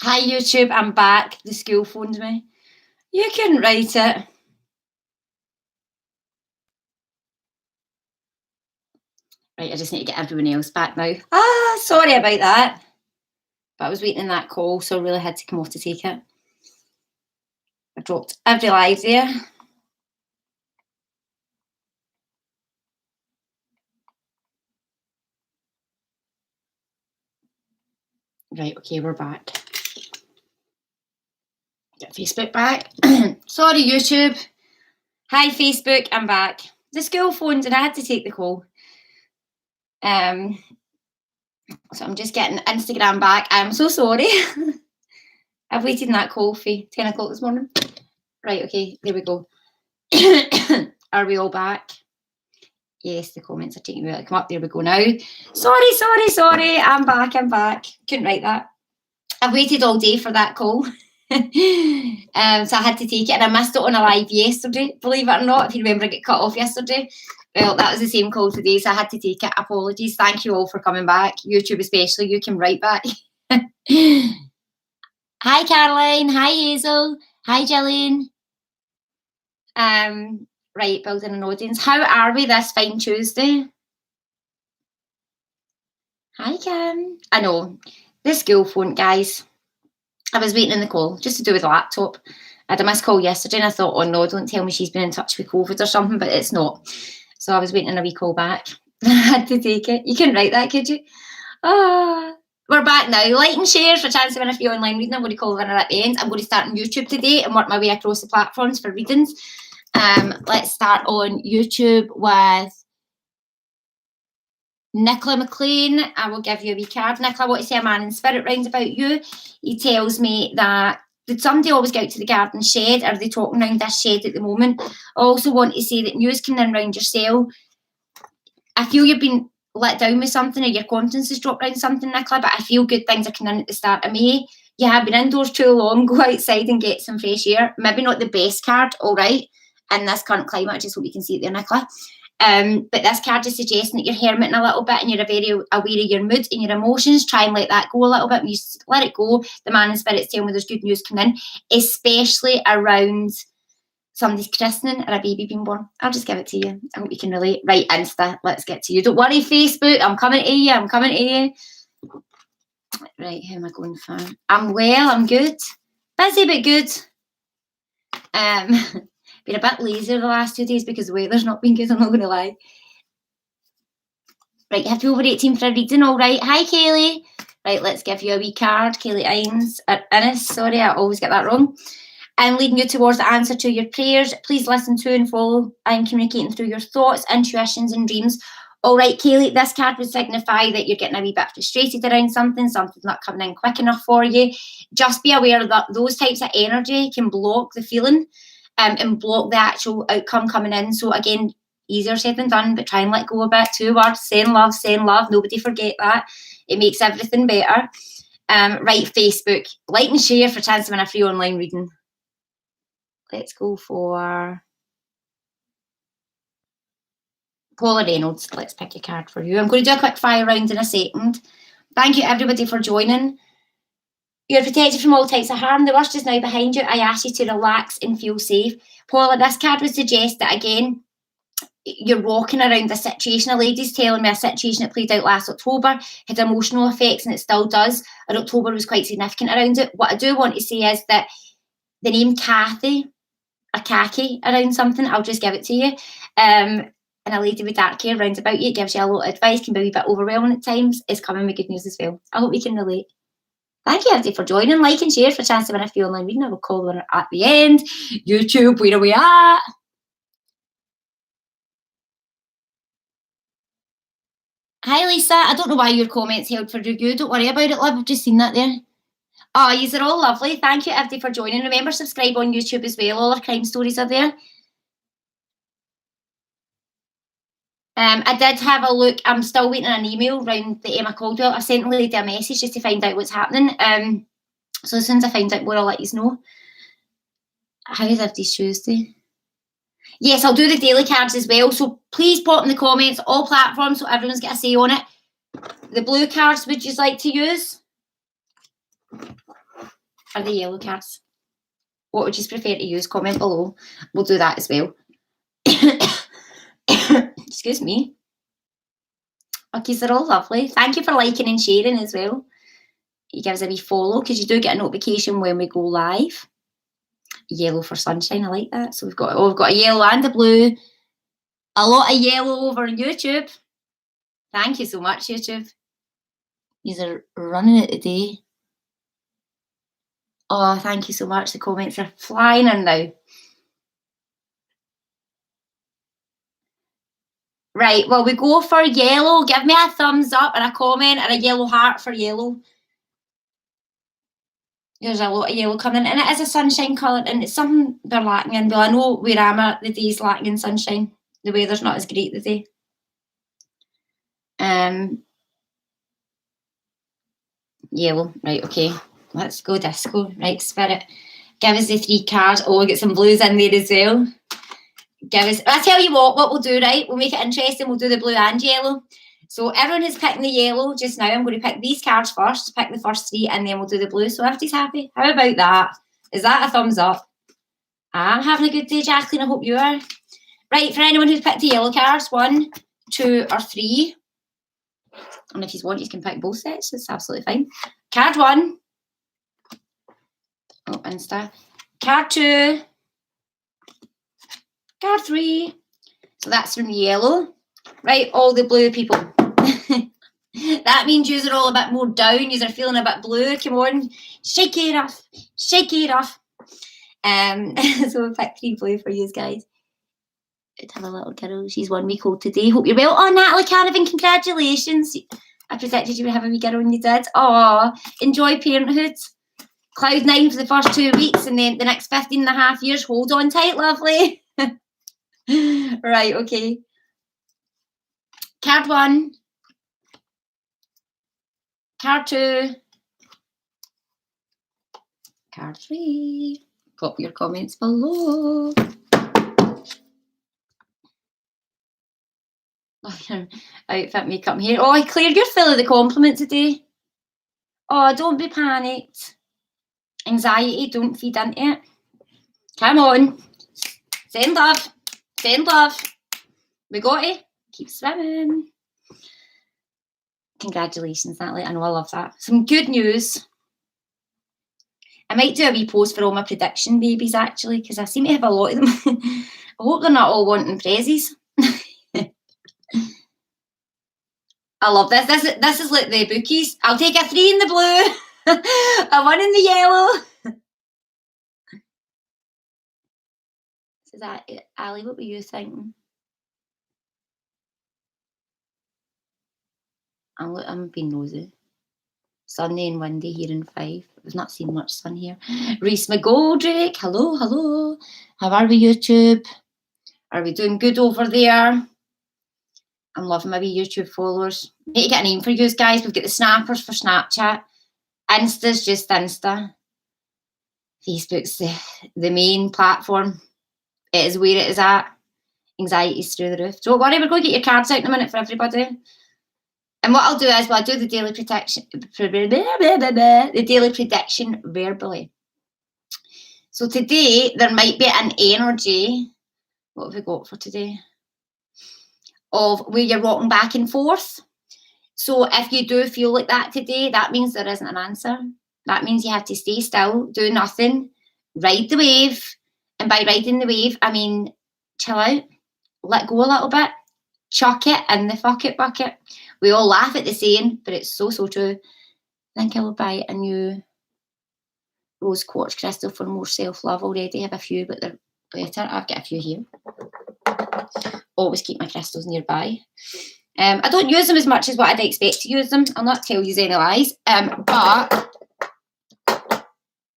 Hi YouTube, I'm back. The school phoned me. You couldn't write it. Right, I just need to get everyone else back now. Sorry about that. But I was waiting in that call, so I really had to come off to take it. I dropped every live there. Right, okay, we're back. Get Facebook back. Sorry, YouTube. Hi, Facebook, I'm back. The school phoned and I had to take the call. So I'm just getting Instagram back. I'm so sorry. I've waited in that call for 10 o'clock this morning. Right, okay, there we go. Are we all back? Yes, the comments are taking me to come up. There we go now. Sorry. I'm back. Couldn't write that. I've waited all day for that call. So I had to take it, and I missed it on a live yesterday, believe it or not. If you remember, I got cut off yesterday. Well, that was the same call today, so I had to take it. Apologies. Thank you all for coming back. YouTube especially, you came right back. Hi, Caroline. Hi, Hazel. Hi, Gillian. Right, building an audience. How are we this fine Tuesday? Hi, Kim. I know. The school phone, guys. I was waiting in the call, just to do with the laptop. I had a missed call yesterday and I thought, oh no, don't tell me she's been in touch with COVID or something, but it's not. So I was waiting a wee call back. I had to take it. You couldn't write that, could you? We're back now. Like and share for a chance to win a free online reading. I'm going to call the winner at the end. I'm going to start on YouTube today and work my way across the platforms for readings. Let's start on YouTube with Nicola McLean. I will give you a wee card. Nicola, I want to say a man in spirit round about you. He tells me that, did somebody always go out to the garden shed? Are they talking around this shed at the moment? I also want to say that news coming in around your cell. I feel you've been let down with something, or your confidence has dropped around something, Nicola, but I feel good things are coming in at the start of May. You have been indoors too long. Go outside and get some fresh air. Maybe not the best card, all right, in this current climate. I just hope you can see it there, Nicola. But this card is suggesting that you're hermiting a little bit and you're very aware of your mood and your emotions. Try and let that go a little bit. When you let it go, the man in spirit's telling me there's good news coming in, especially around somebody's christening or a baby being born. I'll just give it to you. I hope you can relate. Right, Insta, let's get to you. Don't worry, Facebook, I'm coming to you. Right, how am I going for? I'm well, I'm good. Busy but good. Been a bit lazy the last 2 days because the weather's not been good, I'm not going to lie. Right, you have to be over 18 for a reading, all right. Hi, Kaylee. Right, let's give you a wee card. Kaylee Innes, sorry, I always get that wrong. I'm leading you towards the answer to your prayers. Please listen to and follow. I'm communicating through your thoughts, intuitions, and dreams. All right, Kaylee, this card would signify that you're getting a wee bit frustrated around something's not coming in quick enough for you. Just be aware that those types of energy can block the feeling and block the actual outcome coming in. So again, easier said than done, but try and let go a bit. 2 words, send love. Nobody forget that. It makes everything better. Right, Facebook, like and share for a chance to win a free online reading. Let's go for Paula Reynolds. Let's pick a card for you. I'm going to do a quick fire round in a second. Thank you, everybody, for joining. You're protected from all types of harm. The worst is now behind you. I ask you to relax and feel safe. Paula, this card would suggest that, again, you're walking around a situation. A lady's telling me a situation that played out last October had emotional effects, and it still does. And October was quite significant around it. What I do want to say is that the name Kathy, a khaki around something, I'll just give it to you. And a lady with dark hair round about you, it gives you a lot of advice, can be a wee bit overwhelming at times, is coming with good news as well. I hope you can relate. Thank you, everybody, for joining. Like and share for a chance to win a free online reading. I will call the winner at the end. YouTube, where are we at? Hi, Lisa. I don't know why your comments held for review. Don't worry about it, love. I've just seen that there. Oh, yous are all lovely. Thank you, everybody, for joining. Remember, subscribe on YouTube as well. All our crime stories are there. I did have a look. I'm still waiting on an email round the Emma Caldwell. I sent the lady a message just to find out what's happening. So as soon as I find out more, I'll let you know. How is everybody's Tuesday? Yes, I'll do the daily cards as well. So please pop in the comments, all platforms, so everyone's got a say on it. The blue cards, would you like to use? or the yellow cards? What would you prefer to use? Comment below. We'll do that as well. Excuse me. Okay, so they're all lovely. Thank you for liking and sharing as well. You give us a wee follow because you do get a notification when we go live. Yellow for sunshine, I like that. So we've got a yellow and a blue. A lot of yellow over on YouTube. Thank you so much, YouTube. These are running it today. Oh, thank you so much. The comments are flying in now. Right, well, we go for yellow. Give me a thumbs up and a comment and a yellow heart for yellow. There's a lot of yellow coming in, and it is a sunshine colour, and it's something they're lacking in. Well, I know where I'm at, the day's lacking in sunshine. The weather's not as great today. Yellow, right, okay. Let's go disco. Right, Spirit. Give us the 3 cards. Oh, we get some blues in there as well. Give us, I tell you what we'll do, right? We'll make it interesting. We'll do the blue and yellow. So everyone is picking the yellow just now. I'm going to pick these cards first, pick the first 3, and then we'll do the blue. So everybody's happy. How about that? Is that a thumbs up? I'm having a good day, Jacqueline. I hope you are. Right, for anyone who's picked the yellow cards, 1, 2, or 3. And if you want, you can pick both sets. It's absolutely fine. Card 1. Oh, Insta. Card 2. Card 3. So that's from yellow. Right, all the blue people. That means you're all a bit more down. You're feeling a bit blue. Come on. Shake it off. Shake it off. So we'll pick 3 blue for you guys. Let's have a little girl. She's 1 week old today. Hope you're well. Oh, Natalie Caravan, congratulations. I predicted you would have a wee girl when you did. Oh, enjoy parenthood. Cloud 9 for the first 2 weeks, and then the next 15 and a half years. Hold on tight, lovely. Right, okay. Card 1. Card 2. Card 3. Pop your comments below. Outfit makeup here. Oh, Claire, you're full of the compliment today. Oh, don't be panicked. Anxiety, don't feed into it. Come on. Send love. Send love. We got it. Keep swimming. Congratulations, Natalie. I know, I love that. Some good news. I might do a wee post for all my prediction babies, actually, because I seem to have a lot of them. I hope they're not all wanting prezzies. I love this. This is like the bookies. I'll take a 3 in the blue, a 1 in the yellow. Is that it? Ali, what were you thinking? I'm being nosy. Sunny and windy here in Fife. We've not seen much sun here. Reese McGoldrick, hello, hello. How are we, YouTube? Are we doing good over there? I'm loving my wee YouTube followers. Need to get a name for you guys. We've got the snappers for Snapchat. Insta's just Insta. Facebook's the main platform. It is where it is at. Anxiety's through the roof. Don't worry, we're going to get your cards out in a minute for everybody. And what I'll do is, I'll do the daily prediction, verbally. So today, there might be an energy. What have we got for today? Of where you're rocking back and forth. So if you do feel like that today, that means there isn't an answer. That means you have to stay still, do nothing, ride the wave. And by riding the wave, I mean, chill out, let go a little bit, chuck it in the fuck it bucket. We all laugh at the saying, but it's so, so true. I think I will buy a new rose quartz crystal for more self-love already. I have a few, but they're better. I've got a few here. Always keep my crystals nearby. I don't use them as much as what I'd expect to use them. I'll not tell you any lies. But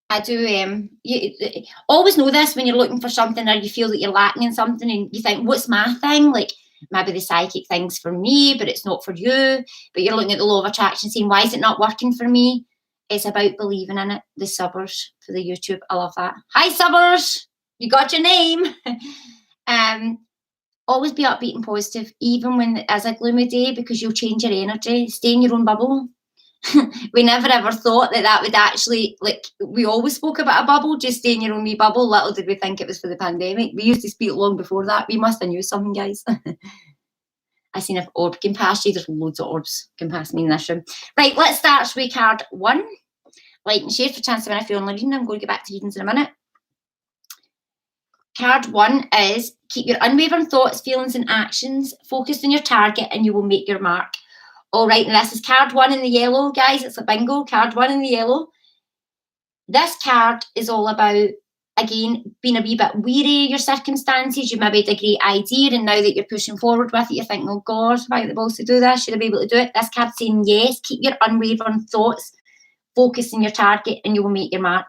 I do. You always know this when you're looking for something or you feel that you're lacking in something and you think, what's my thing? Like, maybe the psychic thing's for me, but it's not for you. But you're looking at the law of attraction saying, why is it not working for me? It's about believing in it. The subbers for the YouTube. I love that. Hi, subbers. You got your name. Always be upbeat and positive, even when it is a gloomy day, because you'll change your energy. Stay in your own bubble. we never ever thought that would actually, like, we always spoke about a bubble, just stay in your own wee bubble. Little did we think it was for the pandemic. We used to speak long before that. We must have knew something, guys. I seen an orb going past you. There's loads of orbs going past me in this room. Right, let's start with card 1. Like and share for a chance to win if you're only reading. I'm going to get back to readings in a minute. Card 1 is keep your unwavering thoughts, feelings and actions focused on your target and you will make your mark. All right, and this is card 1 in the yellow, guys. It's a bingo, card 1 in the yellow. This card is all about, again, being a wee bit weary of your circumstances. You maybe had a great idea and now that you're pushing forward with it, you're thinking, oh God, have I got the balls to do this? Should I be able to do it? This card's saying yes, keep your unwavering thoughts, focus on your target and you will make your mark.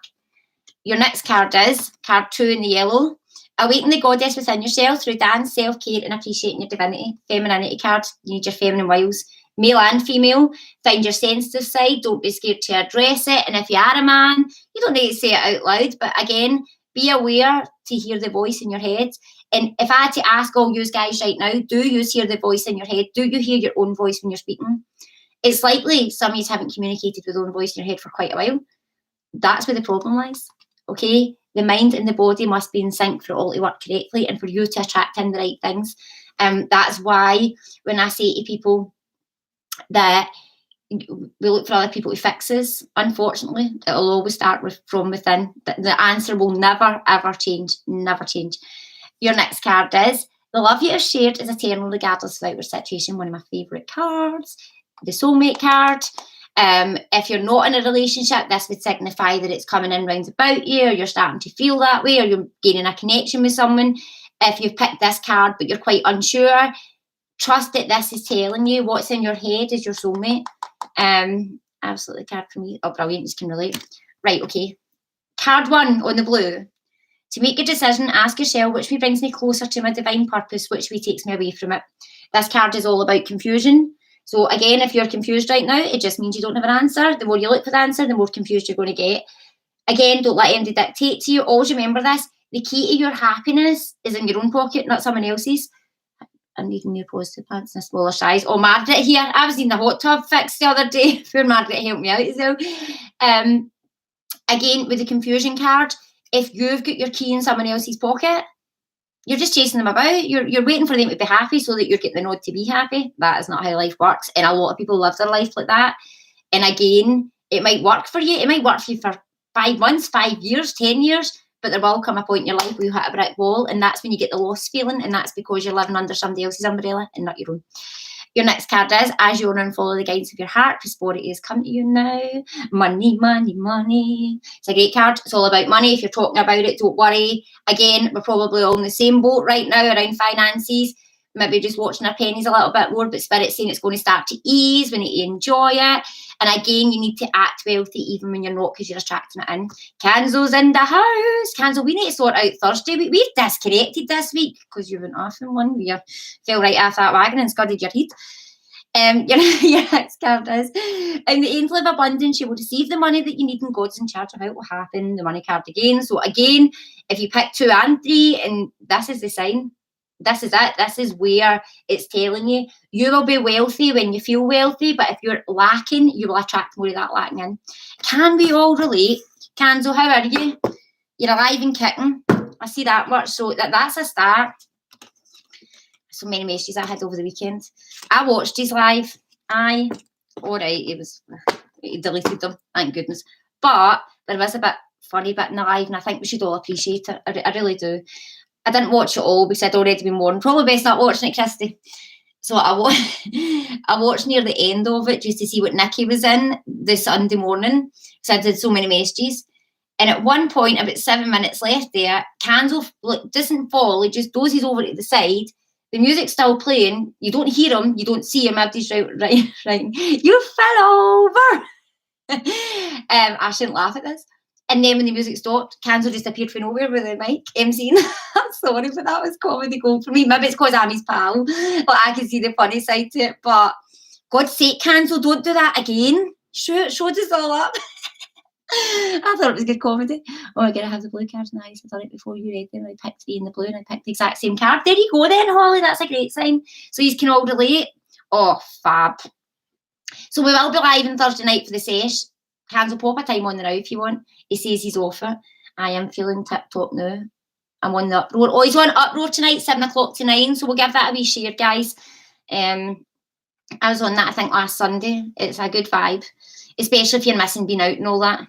Your next card is card 2 in the yellow. Awaken the goddess within yourself through dance, self-care and appreciating your divinity. Femininity card, you need your feminine wiles. Male and female, find your sensitive side. Don't be scared to address it. And if you are a man, you don't need to say it out loud. But again, be aware to hear the voice in your head. And if I had to ask all you guys right now, do you hear the voice in your head? Do you hear your own voice when you're speaking? It's likely some of you haven't communicated with your own voice in your head for quite a while. That's where the problem lies. Okay? The mind and the body must be in sync for it all to work correctly and for you to attract in the right things. That's why when I say to people that we look for other people to fix us, unfortunately, it'll always start from within. The answer will never, ever change. Never change. Your next card is the love you have shared is eternal regardless of outward situation. One of my favourite cards. The soulmate card. If you're not in a relationship, this would signify that it's coming in round about you, or you're starting to feel that way, or you're gaining a connection with someone. If you've picked this card but you're quite unsure, trust that this is telling you what's in your head is your soulmate. Absolutely card for me. Oh, brilliant, you can relate. Right, okay. Card 1 on the blue. To make a decision, ask yourself which way brings me closer to my divine purpose, which way takes me away from it. This card is all about confusion. So again, if you're confused right now, it just means you don't have an answer. The more you look for the answer, the more confused you're going to get. Again, don't let anybody dictate to you. Always remember this. The key to your happiness is in your own pocket, not someone else's. I'm needing new positive pants in a smaller size. Oh, Margaret here. I was in the hot tub fixed the other day. Poor Margaret helped me out as well. Again, with the confusion card, if you've got your key in someone else's pocket, you're just chasing them about. You're waiting for them to be happy so that you're getting the nod to be happy. That is not how life works. And a lot of people live their life like that. And again, it might work for you. It might work for you for 5 months, 5 years, 10 years. But there will come a point in your life where you hit a brick wall. And that's when you get the lost feeling. And that's because you're living under somebody else's umbrella and not your own. Your next card is, as you honor and follow the guidance of your heart, prosperity has come to you now. Money, money, money. It's a great card. It's all about money. If you're talking about it, don't worry. Again, we're probably all in the same boat right now around finances. Maybe just watching our pennies a little bit more, but Spirit's saying it's going to start to ease. We need to enjoy it. And again, you need to act wealthy even when you're not, because you're attracting it in. Kenzo's in the house. Kenzo, we need to sort out Thursday. We've disconnected this week because you went off in one. You fell right off that wagon and scudded your head. Your next card is, in the angel of abundance, you will receive the money that you need and God's in charge of how it will happen. The money card again. So again, if you pick 2 and 3, and this is the sign, this is it. This is where it's telling you. You will be wealthy when you feel wealthy, but if you're lacking, you will attract more of that lacking in. Can we all relate? Kenzo, how are you? You're alive and kicking. I see that much. So that's a start. So many messages I had over the weekend. I watched his live. All right, he deleted them, thank goodness. But there was a bit funny bit in the live, and I think we should all appreciate it. I really do. I didn't watch it all because I'd already been warned. Probably best not watching it, Christy. So I watched near the end of it just to see what Nikki was in the Sunday morning, because I did so many messages. And at one point, about 7 minutes left there, Kenzo doesn't fall. He just dozes over to the side. The music's still playing. You don't hear him. You don't see him. Everybody's right. You fell over. I shouldn't laugh at this. And then when the music stopped, Kenzo just appeared from nowhere with the mic, emceeing. I'm sorry, but that was comedy gold for me. Maybe it's because I'm his pal. But I can see the funny side to it. But God's sake, Kenzo, don't do that again. Showed us all up. I thought it was good comedy. Oh, I gotta have the blue cards. Nice. I done it before you read them. I picked 3 in the blue and I picked the exact same card. There you go then, Holly. That's a great sign. So you can all relate. Oh, fab. So we will be live on Thursday night for the sesh. Cans will pop a time on the now if you want. He says he's off it. I am feeling tip-top now. I'm on the uproar. Oh, he's on uproar tonight, 7 o'clock to 9. So we'll give that a wee share, guys. I was on that, I think, last Sunday. It's a good vibe, especially if you're missing being out and all that.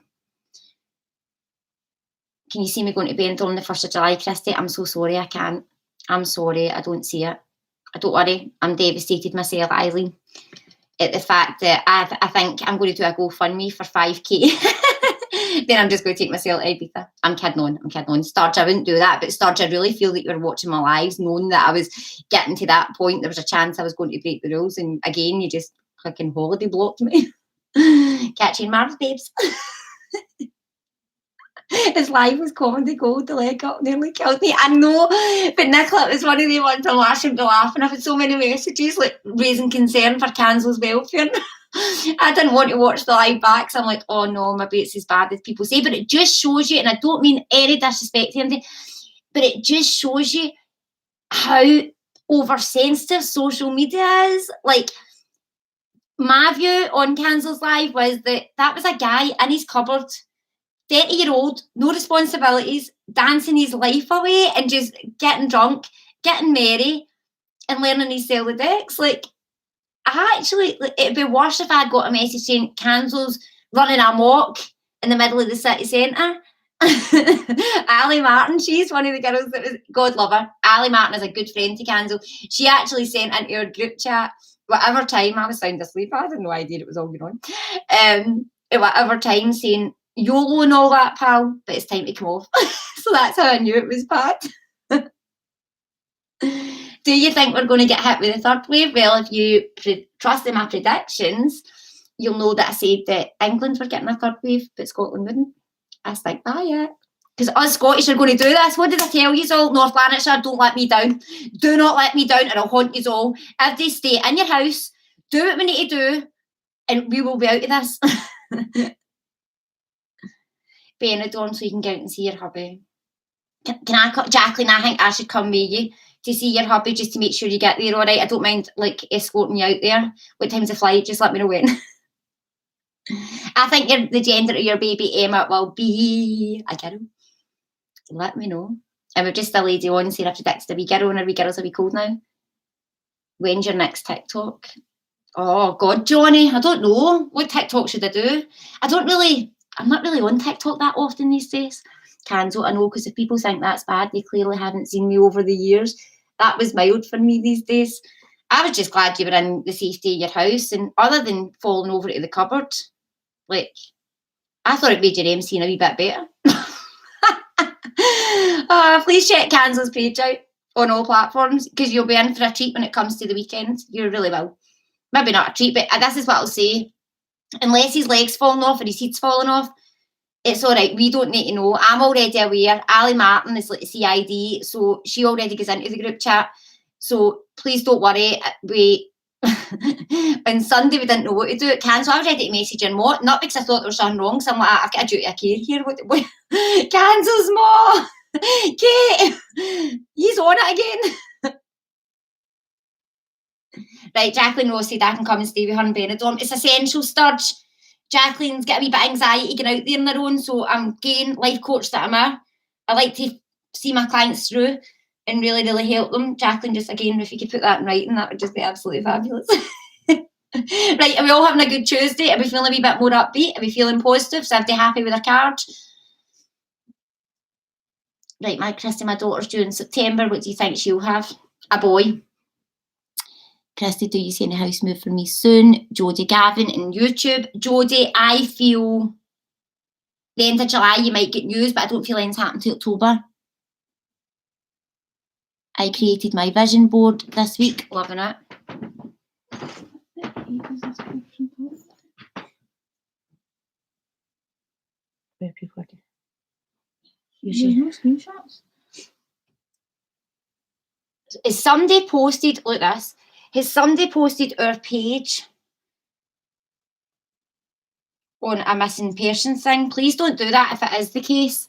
Can you see me going to Benidorm on the 1st of July, Christy? I'm so sorry, I can't. I'm sorry, I don't see it. Don't worry, I'm devastated myself, Eileen, at the fact that I think I'm going to do a GoFundMe for 5k. Then I'm just going to take myself to Ibiza. I'm kidding on. Sturge, I wouldn't do that, but Sturge, I really feel that you were watching my lives, knowing that I was getting to that point. There was a chance I was going to break the rules, and again, you just fucking holiday blocked me. Catching Mars, babes. His life was comedy gold. The leg up nearly killed me. I know, but Nicola was one of the ones I'm laughing. I've had so many messages like raising concern for Canzel's welfare. I didn't want to watch the live back, so I'm like, oh no, maybe it's as bad as people say. But it just shows you, and I don't mean any disrespect to him, but it just shows you how oversensitive social media is. Like, my view on Canzel's live was that was a guy in his cupboard, 30-year-old, no responsibilities, dancing his life away and just getting drunk, getting merry, and learning his sell the decks. Like, it'd be worse if I'd got a message saying Canzel's running amok in the middle of the city centre. Ali Martin, she's one of the girls that was, God love her. Ali Martin is a good friend to Canzel. She actually sent into our group chat, whatever time, I was sound asleep, I had no idea it was all going on. At whatever time, saying YOLO and all that, pal, but it's time to come off. So that's how I knew it was bad. Do you think we're going to get hit with a third wave? Well, if you trust in my predictions, you'll know that I said that England were getting a third wave, but Scotland wouldn't. I think, yeah. Because us Scottish are going to do this. What did I tell you all? North Lanarkshire, don't let me down. Do not let me down, and I'll haunt you all. If they stay in your house, do what we need to do, and we will be out of this. Benidorm, so you can go out and see your hubby. Jacqueline, I think I should come with you to see your hubby just to make sure you get there all right. I don't mind like escorting you out there. What time's the flight? Just let me know when. I think the gender of your baby Emma will be a girl. Let me know. And we've just a lady on saying I predicted a wee girl, and our wee girls a wee cold now. When's your next TikTok? Oh God, Johnny, I don't know. What TikTok should I do? I'm not really on TikTok that often these days. Canzel, I know, because if people think that's bad, they clearly haven't seen me over the years. That was mild for me these days. I was just glad you were in the safety of your house, and other than falling over to the cupboard, like, I thought it made your MC a wee bit better. Please check Canzel's page out on all platforms, because you'll be in for a treat when it comes to the weekend. You really will. Maybe not a treat, but this is what I'll say. Unless his leg's falling off or his heat's falling off, it's all right. We don't need to know. I'm already aware. Ali Martin is like the CID, so she already goes into the group chat. So please don't worry. On Sunday we didn't know what to do. Canzel, I was ready to message her more, not because I thought there was something wrong. So I'm like, I've got a duty of care here. What? Canzel's more. Kate, he's on it again. Right, Jacqueline Rose said I can come and stay with her in Benidorm. It's essential, Sturge. Jacqueline's got a wee bit of anxiety getting out there on their own, so I'm getting life coach that I'm a. I like to see my clients through and really, really help them. Jacqueline, just again, if you could put that in writing, that would just be absolutely fabulous. Right, are we all having a good Tuesday? Are we feeling a wee bit more upbeat? Are we feeling positive? So are they happy with their card? Right, my daughter's due in September. What do you think she'll have? A boy. Christy, do you see any house move for me soon? Jodie Gavin in YouTube. Jodie, I feel the end of July you might get news, but I don't feel anything's happened till October. I created my vision board this week. Loving it. Where people are. There's no screenshots. Is somebody posted, look at this, has somebody posted our page on a missing person thing? Please don't do that if it is the case.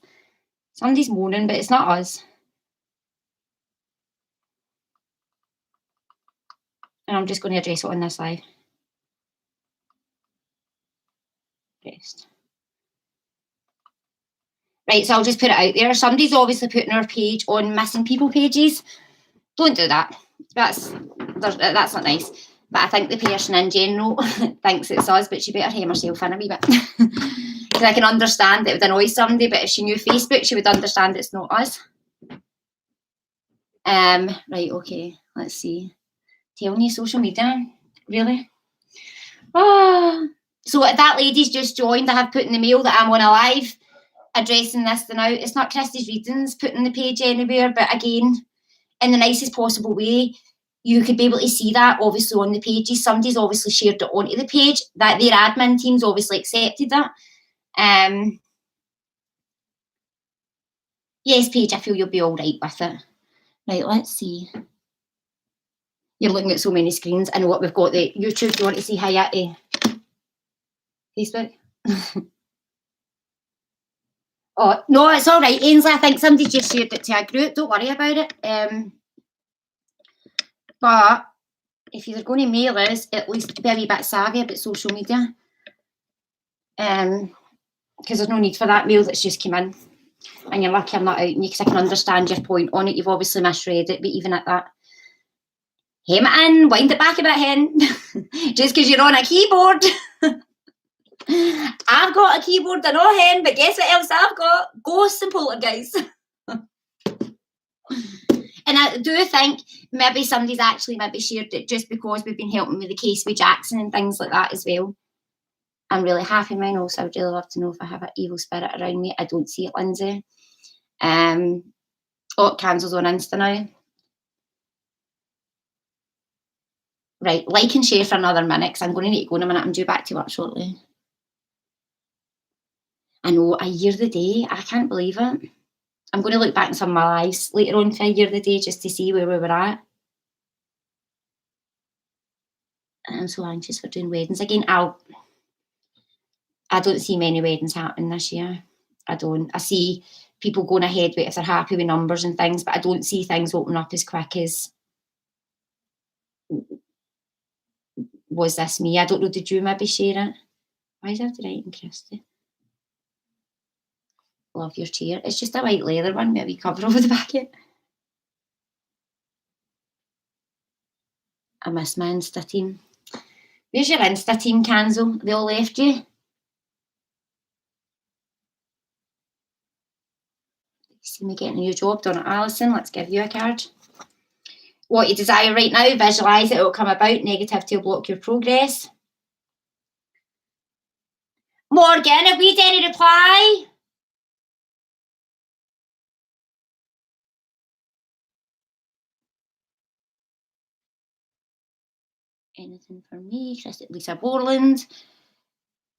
Somebody's moaning, but it's not us. And I'm just going to address it on this live. Christ. Right, so I'll just put it out there. Somebody's obviously putting our page on missing people pages. Don't do that. That's not nice. But I think the person in general thinks it's us, but she better hem herself in a wee bit. Because I can understand it would annoy somebody, but if she knew Facebook, she would understand it's not us. Right, okay, let's see. Tell me social media, really? Oh, so that lady's just joined. I have put in the mail that I'm on a live addressing this now. It's not Christie's Readings putting the page anywhere, but again, in the nicest possible way, you could be able to see that obviously on the pages. Somebody's obviously shared it onto the page, that their admin team's obviously accepted that. Yes, Paige, I feel you'll be all right with it. Right, let's see. You're looking at so many screens. I know what we've got. The YouTube, do you want to see hi at Facebook? Oh, no, it's all right, Ainsley. I think somebody just shared it to a group. Don't worry about it. But if you're going to mail us, at least be a wee bit savvy about social media. Because there's no need for that mail that's just come in. And you're lucky I'm not out, because I can understand your point on it. You've obviously misread it, but even at that, hem it in, wind it back a bit, hen. Just because you're on a keyboard. I've got a keyboard, I know, hen, but guess what else I've got? Ghosts and poltergeists. And I do think maybe somebody's actually maybe shared it just because we've been helping with the case with Jackson and things like that as well. I'm really happy mine also. I would really love to know if I have an evil spirit around me. I don't see it, Lindsay. Oh, Canzel's on Insta now. Right, like and share for another minute, because I'm going to need to go in a minute. I'm due back to work shortly. I know, a year the day. I can't believe it. I'm going to look back in some of my lives later on for a year the day just to see where we were at. I'm so anxious for doing weddings again. I don't see many weddings happening this year. I don't. I see people going ahead with if they're happy with numbers and things, but I don't see things open up as quick as was this me. I don't know, did you maybe share it? Why is that right in Christy? Love your chair. It's just a white leather one, maybe cover over the back of it. I miss my Insta team. Where's your Insta team, Canzel? They all left you? See me getting a new job done at Alison. Let's give you a card. What you desire right now, visualise it will come about. Negativity will block your progress. Morgan, have we had any reply? Anything for me? Lisa Borland.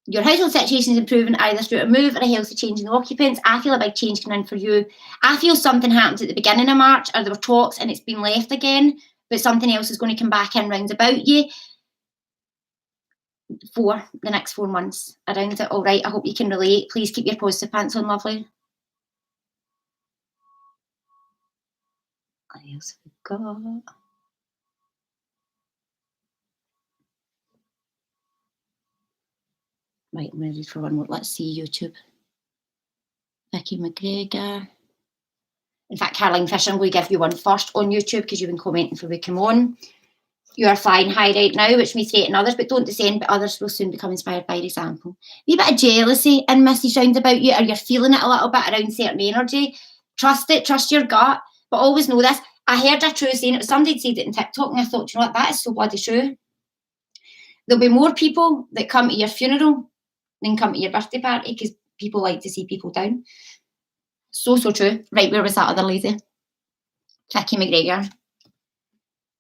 Your household situation is improving either through a move or a healthy change in the occupants. I feel a big change coming in for you. I feel something happened at the beginning of March, or there were talks and it's been left again, but something else is going to come back in round about you for the next 4 months around it. All right, I hope you can relate. Please keep your positive pants on, lovely. What else have we got? Right, I'm ready for one more. Let's see, YouTube. Vicky McGregor. In fact, Caroline Fisher, I'm going to give you one first on YouTube because you've been commenting before we come on. You are flying high right now, which may threaten others, but don't descend, but others will soon become inspired by your example. Wee bit of jealousy and message round about you, or you're feeling it a little bit around certain energy. Trust it, trust your gut, but always know this. I heard a true saying, somebody said it in TikTok, and I thought, you know what, that is so bloody true. There'll be more people that come to your funeral than come to your birthday party, because people like to see people down. So true. Right, where was that other lady? Vicky McGregor.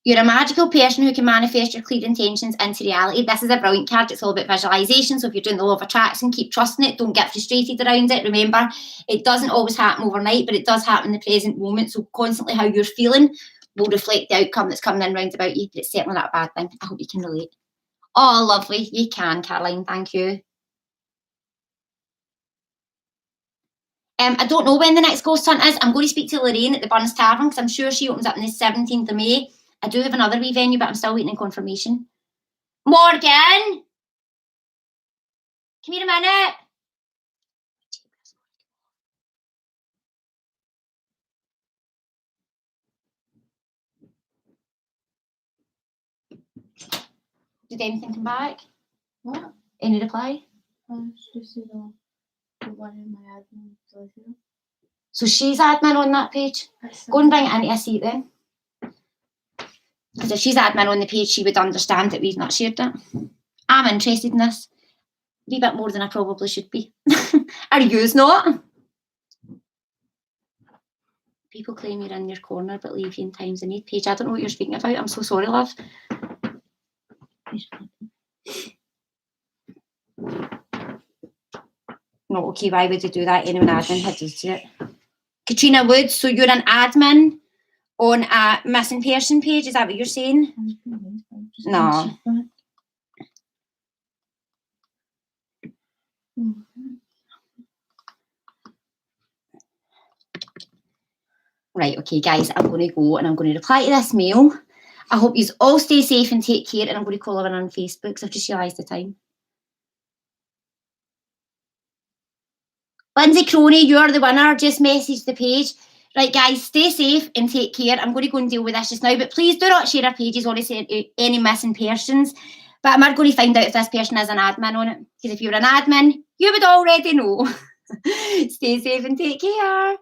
You're a magical person who can manifest your clear intentions into reality. This is a brilliant card. It's all about visualization. So if you're doing the law of attraction, keep trusting it. Don't get frustrated around it. Remember, it doesn't always happen overnight, but it does happen in the present moment. So constantly how you're feeling will reflect the outcome that's coming in round about you. But it's certainly not a bad thing. I hope you can relate. Oh, lovely. You can, Caroline. Thank you. I don't know when the next ghost hunt is. I'm going to speak to Lorraine at the Burns Tavern because I'm sure she opens up on the 17th of May. I do have another wee venue, but I'm still waiting on confirmation. Morgan! Come here a minute. Did anything come back? What? Any reply? Just the one in my admin. So she's admin on that page. Go and bring it into a seat then. Because if she's admin on the page, she would understand that we've not shared it. I'm interested in this. A wee bit more than I probably should be. Are yous not? People claim you're in your corner but leave you in times of need. Paige, I don't know what you're speaking about. I'm so sorry, love. No, okay, why would you do that? Anyone admin had to do it. Katrina Woods, so you're an admin on a missing person page, is that what you're saying? No. Right, okay, guys, I'm going to go and I'm going to reply to this mail. I hope you all stay safe and take care, and I'm going to call everyone on Facebook because I've just realised the time. Lindsay Croney, you're the winner. Just message the page. Right, guys, stay safe and take care. I'm going to go and deal with this just now, but please do not share our pages or any missing persons. But I'm going to find out if this person is an admin on it. Because if you're an admin, you would already know. Stay safe and take care.